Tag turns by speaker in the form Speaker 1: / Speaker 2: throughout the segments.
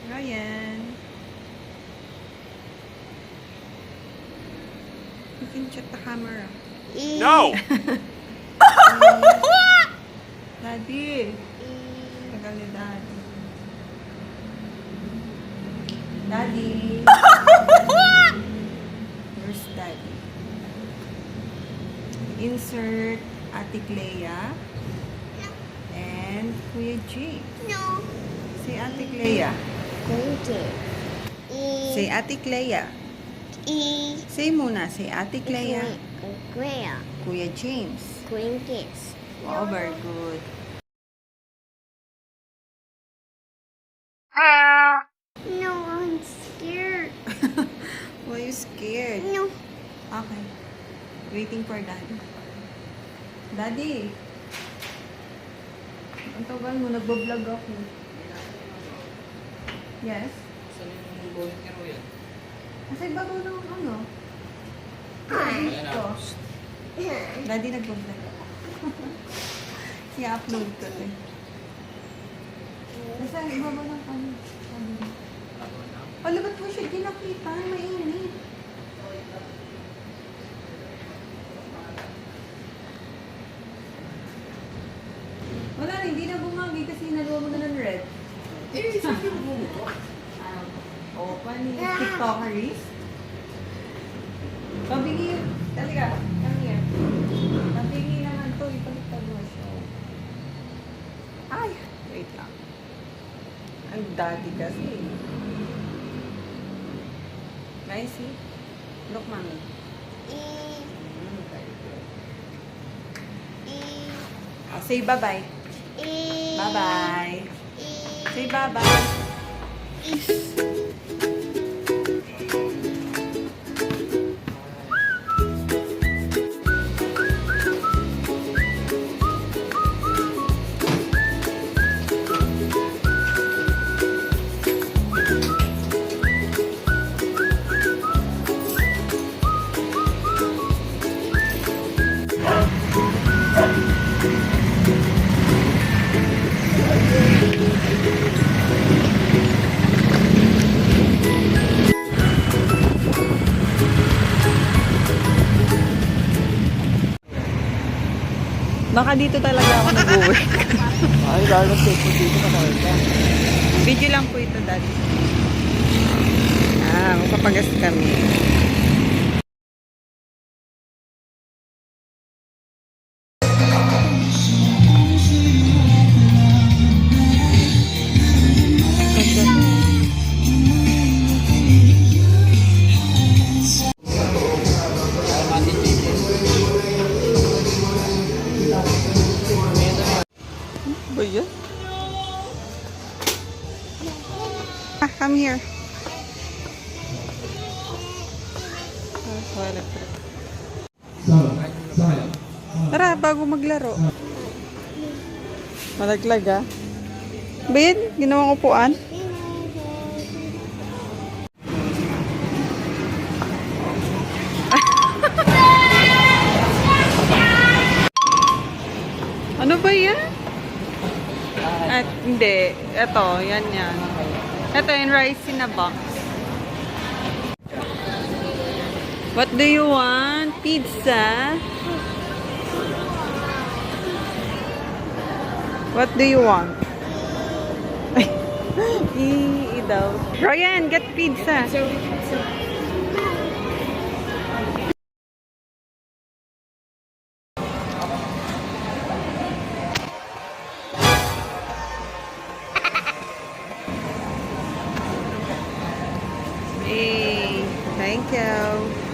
Speaker 1: Ryan. You can check the camera.
Speaker 2: No!
Speaker 1: Daddy. Tagal ni Daddy. Daddy. Where's Daddy? Insert Ate Clea and Kuya G.
Speaker 3: No.
Speaker 1: Say Ate Clea.
Speaker 3: Twinkle.
Speaker 1: Say Ate Clea. Say muna. Say Ate Clea.
Speaker 3: Clea.
Speaker 1: Kuya James.
Speaker 3: Twinkles.
Speaker 1: Oh, very good.
Speaker 3: No, I'm scared.
Speaker 1: Why you scared?
Speaker 3: No.
Speaker 1: Okay. Waiting for Daddy. Daddy! Ang tagal mo, nagbablog ako. Yes?
Speaker 4: Saan yung volunteer mo yan?
Speaker 1: Kasi bago ng ano?
Speaker 4: Ayan
Speaker 1: Ito.
Speaker 3: Ah.
Speaker 1: Daddy, nagbablog ako. I-upload ko to eh. Nasa ibaba ng ano? Ba't mo siya ginakita? Mainit. Wala rin, hindi na bumagi kasi naluwa mo na ng red.
Speaker 4: Sabi mo mo.
Speaker 1: Oh, pani TikTokeries. Pabingi, talaga, come here. Pabingi naman to, ipagtag mo siya. Ay, wait lang. Ang daddy kasi. May see? Look, mommy. Oh, say bye-bye. Bye-bye. Say bye-bye. Baka dito talaga ako nag-work.
Speaker 4: Ay, dahil safe po dito ka talaga.
Speaker 1: Video lang po ito, Daddy. Magpapagas kami. Ba yan? Come here. Electric. Tara, bago maglaro. Malaglag ah. Ben, ginawang upuan. Ano ba yan? At hindi. Ito, yan. Ito yung rice in a box. What do you want? Pizza? What do you want? daw. Ryan, get pizza. Hey, thank you.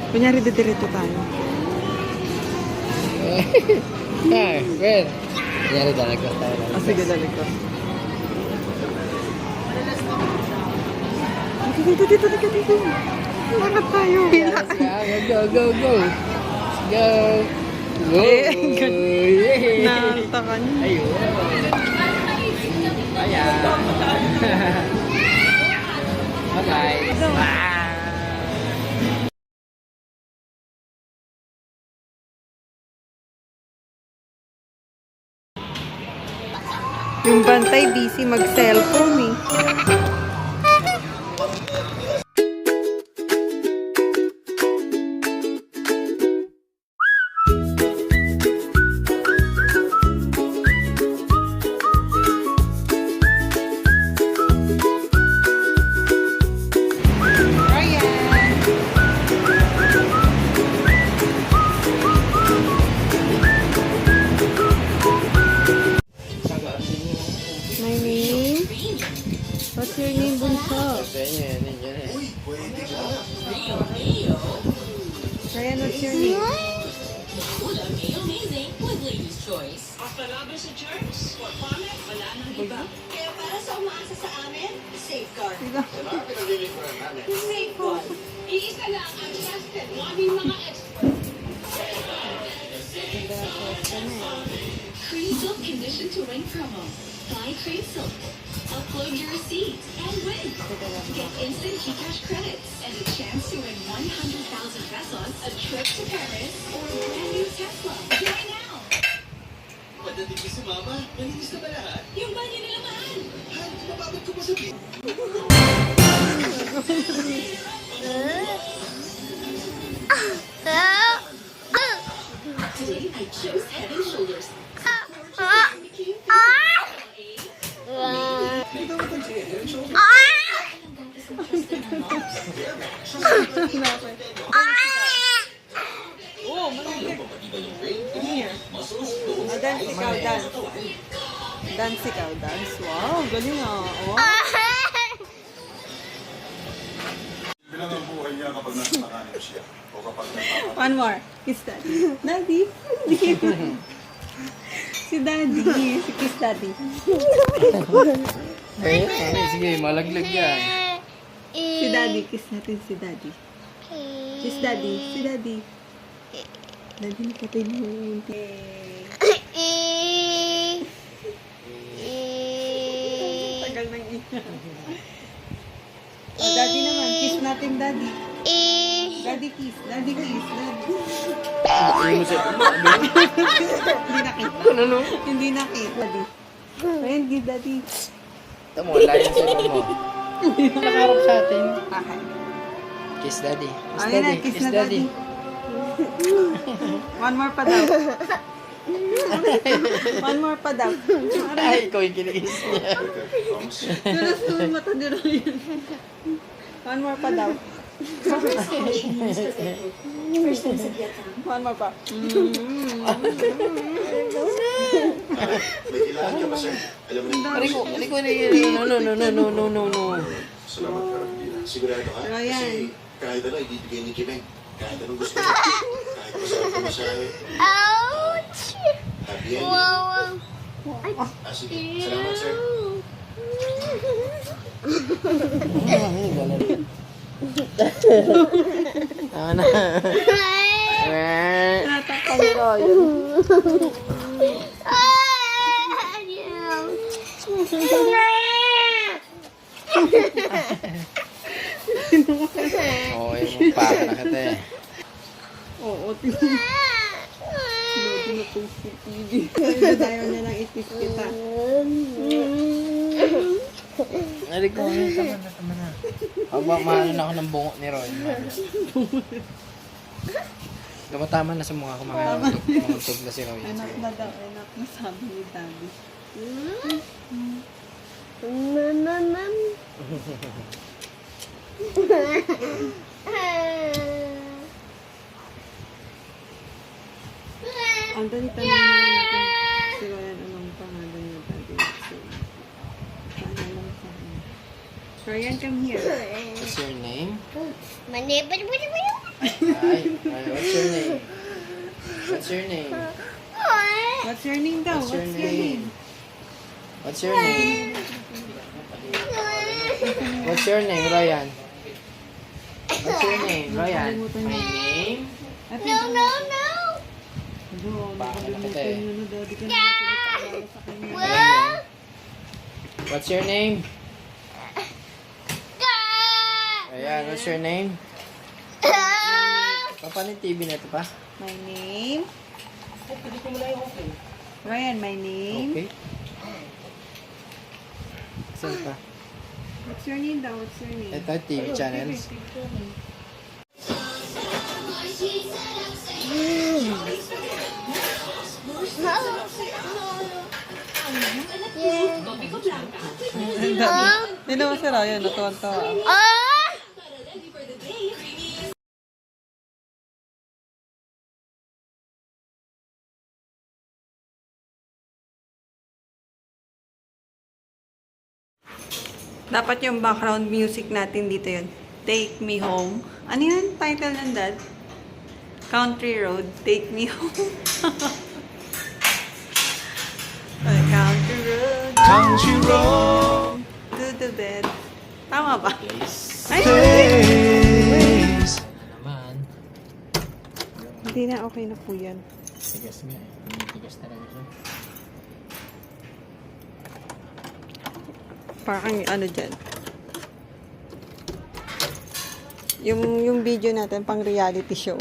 Speaker 1: Kunyari, didiretso tayo.
Speaker 4: Ay, well. Kunyari talaga tayo.
Speaker 1: Ah, sige, dalig ko. Dito. Lakad tayo.
Speaker 4: Go, go, go. Let's go. Go. Yeah.
Speaker 1: Nalta ka niya.
Speaker 4: Ayun. Ayan. Okay. Bye.
Speaker 1: Yung bantay busy mag-cellphone eh. My name? What's your name, Bunso?
Speaker 4: Yan.
Speaker 1: Ryan, what's your name?
Speaker 2: Amazing with Lady's Choice. Hasta laban sa germs, or planet, wala nang iba. Kaya para sa umaasa sa amin, safeguard. Safeguard. Iisa lang ang trusted ng aming mga experts. Free silk condition to ring promo. Buy Crave Silk. Upload your receipt and win. Get instant Gcash credits and a chance to win 100,000 pesos, a trip to Paris, or a brand new Tesla. Join now!
Speaker 5: Pagdating ko si Mama, malinis na ba lahat?
Speaker 2: Yung banyo nila mahal!
Speaker 5: Han, mababad ko pa sa bit.
Speaker 2: Today I chose Head and Shoulders.
Speaker 1: Oh, malamig. Here. Dance ikaw, dance. Dance ikaw, dance. Wow, galing ah. Oh.
Speaker 6: Bilang ang buhay niya kapag nasa panganib siya o kapag napapatay.
Speaker 1: One more. Kiss daddy. Daddy. Si daddy. Si kiss daddy.
Speaker 4: Sige, malaglag yan.
Speaker 1: Si daddy. Kiss natin si daddy. Kiss daddy. Si daddy. Daddy, napatay mo yung tagal ng ina. Oh, daddy naman. Kiss natin daddy. Daddy kiss. Daddy kiss. Daddy. Hindi nakita.
Speaker 4: Ano?
Speaker 1: Hindi nakita. Daddy. Ayan, kiss daddy.
Speaker 4: Ito mo, layo sa mo. Nakaharap sa atin.
Speaker 1: Okay.
Speaker 4: Kiss daddy. Kiss
Speaker 1: Ayun na,
Speaker 4: daddy.
Speaker 1: kiss
Speaker 4: Kiss
Speaker 1: na
Speaker 4: daddy.
Speaker 1: One more pa daw. One more pa daw.
Speaker 4: Ay, ikaw yung kinikiss niya.
Speaker 1: Dulas yung mata nila yun. One more pa daw. One more pa.
Speaker 6: May kailangan ka ba, sir? Alam mo na.
Speaker 4: Aliko. No.
Speaker 6: Salamat ka, Rabina. Sigurado ka?
Speaker 1: Ayan.
Speaker 6: Kasi kahit ano, ibibigay ni Jimeng. Kahit anong gusto mo. Kahit masarap na masahe.
Speaker 3: Ouch!
Speaker 6: Happy ending.
Speaker 3: Wow.
Speaker 6: Ah, sige. Salamat, sir.
Speaker 4: Ano?
Speaker 1: Natakal ko yun.
Speaker 4: Oo, yung paka na kita eh.
Speaker 1: Oo, tingnan. Lodi na po si TV. Ayaw niya lang itis kita.
Speaker 4: Aliko, tama na. Habang mahalo na ako ng bungo ni Roy. Tama na sa mukha ko makakatog na si Roy.
Speaker 1: Anak na daw, anak na sabi ni Daddy. Ang dali tanong natin si Ryan anong pangalan niya Daddy. Pangalan sa kanya. Ryan, come here.
Speaker 4: What's your name?
Speaker 3: My name.
Speaker 4: What's your name? What's your name?
Speaker 1: What's your name daw?
Speaker 4: What's your
Speaker 1: What's your
Speaker 4: name?
Speaker 1: name?
Speaker 4: What's your name? What's your name, Ryan? What's your name, Ryan? My name?
Speaker 3: No, no, no.
Speaker 4: Baka na kita eh.
Speaker 3: Well,
Speaker 4: What's your name? Ryan, what's your name? Paano yung TV na ito pa?
Speaker 1: My name? Ryan, my name?
Speaker 4: Okay. Saan pa?
Speaker 1: What's your name daw? What's your name?
Speaker 4: Ito, TV channels.
Speaker 1: Hindi naman si Ryan, natuwan-tawa.
Speaker 2: Ready for the day. Creamy
Speaker 1: Dapat yung background music natin dito yun. Take Me Home. Ano yun? Title ng dad? Country Road, Take Me Home. Country Road,
Speaker 5: Country road,
Speaker 1: to the bed. Tama ba? Ay,
Speaker 5: days.
Speaker 4: Naman.
Speaker 1: hindi na, okay na po yan.
Speaker 4: Tigas nga eh. Tigas talaga siya.
Speaker 1: Parang ano dyan. Yung video natin pang reality show.